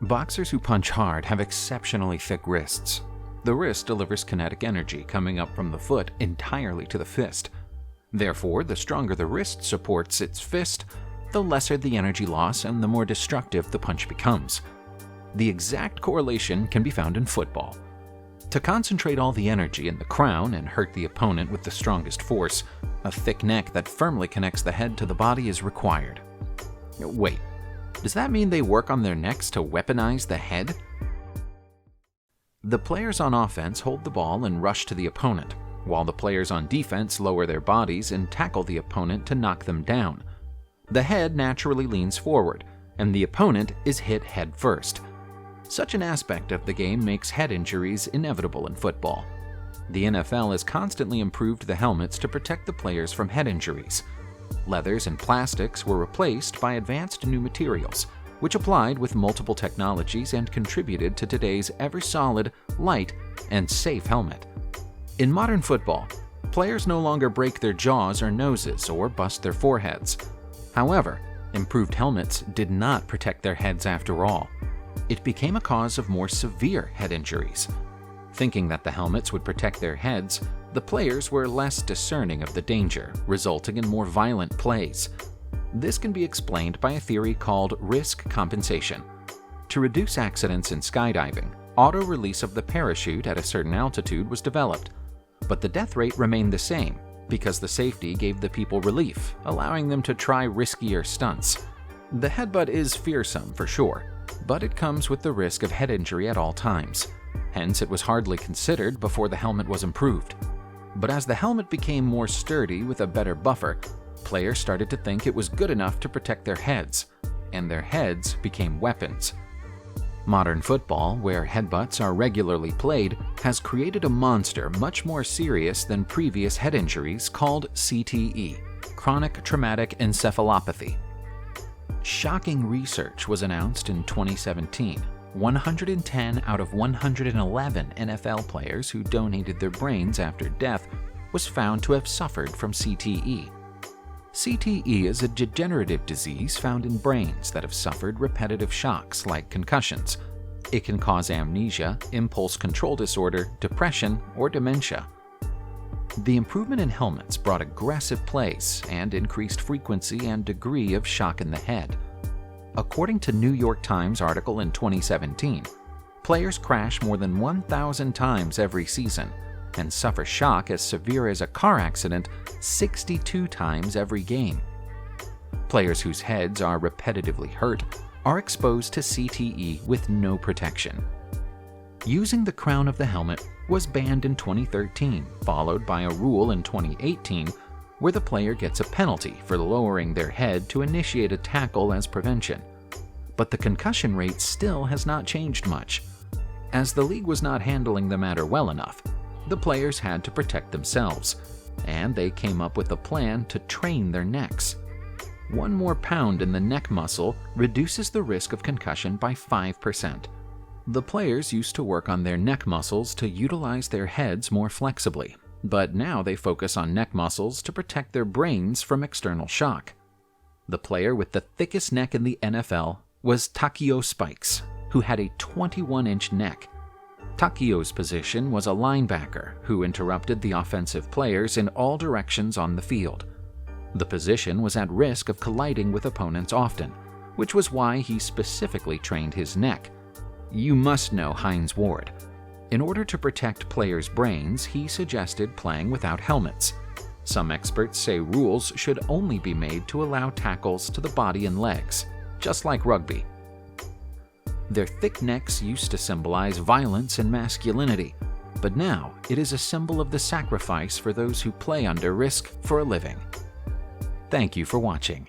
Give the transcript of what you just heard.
Boxers who punch hard have exceptionally thick wrists. The wrist delivers kinetic energy coming up from the foot entirely to the fist. Therefore, the stronger the wrist supports its fist, the lesser the energy loss and the more destructive the punch becomes. The exact correlation can be found in football. To concentrate all the energy in the crown and hurt the opponent with the strongest force, a thick neck that firmly connects the head to the body is required. Wait, does that mean they work on their necks to weaponize the head? The players on offense hold the ball and rush to the opponent, while the players on defense lower their bodies and tackle the opponent to knock them down. The head naturally leans forward, and the opponent is hit head first. Such an aspect of the game makes head injuries inevitable in football. The NFL has constantly improved the helmets to protect the players from head injuries. Leathers and plastics were replaced by advanced new materials, which applied with multiple technologies and contributed to today's ever-solid, light, and safe helmet. In modern football, players no longer break their jaws or noses or bust their foreheads. However, improved helmets did not protect their heads after all. It became a cause of more severe head injuries. Thinking that the helmets would protect their heads, the players were less discerning of the danger, resulting in more violent plays. This can be explained by a theory called risk compensation. To reduce accidents in skydiving, auto-release of the parachute at a certain altitude was developed, but the death rate remained the same because the safety gave the people relief, allowing them to try riskier stunts. The headbutt is fearsome for sure, but it comes with the risk of head injury at all times. Hence, it was hardly considered before the helmet was improved. But as the helmet became more sturdy with a better buffer, players started to think it was good enough to protect their heads, and their heads became weapons. Modern football, where headbutts are regularly played, has created a monster much more serious than previous head injuries called CTE, chronic traumatic encephalopathy. Shocking research was announced in 2017. 110 out of 111 NFL players who donated their brains after death was found to have suffered from CTE. CTE is a degenerative disease found in brains that have suffered repetitive shocks like concussions. It can cause amnesia, impulse control disorder, depression, or dementia. The improvement in helmets brought aggressive plays and increased frequency and degree of shock in the head. According to New York Times article in 2017, players crash more than 1,000 times every season and suffer shock as severe as a car accident 62 times every game. Players whose heads are repetitively hurt are exposed to CTE with no protection. Using the crown of the helmet was banned in 2013, followed by a rule in 2018 where the player gets a penalty for lowering their head to initiate a tackle as prevention. But the concussion rate still has not changed much. As the league was not handling the matter well enough, the players had to protect themselves, and they came up with a plan to train their necks. 1 more pound in the neck muscle reduces the risk of concussion by 5%. The players used to work on their neck muscles to utilize their heads more flexibly, but now they focus on neck muscles to protect their brains from external shock. The player with the thickest neck in the NFL was Takeo Spikes, who had a 21-inch neck. Takeo's position was a linebacker who interrupted the offensive players in all directions on the field. The position was at risk of colliding with opponents often, which was why he specifically trained his neck. You must know Hines Ward. In order to protect players' brains, he suggested playing without helmets. Some experts say rules should only be made to allow tackles to the body and legs, just like rugby. Their thick necks used to symbolize violence and masculinity, but now it is a symbol of the sacrifice for those who play under risk for a living. Thank you for watching.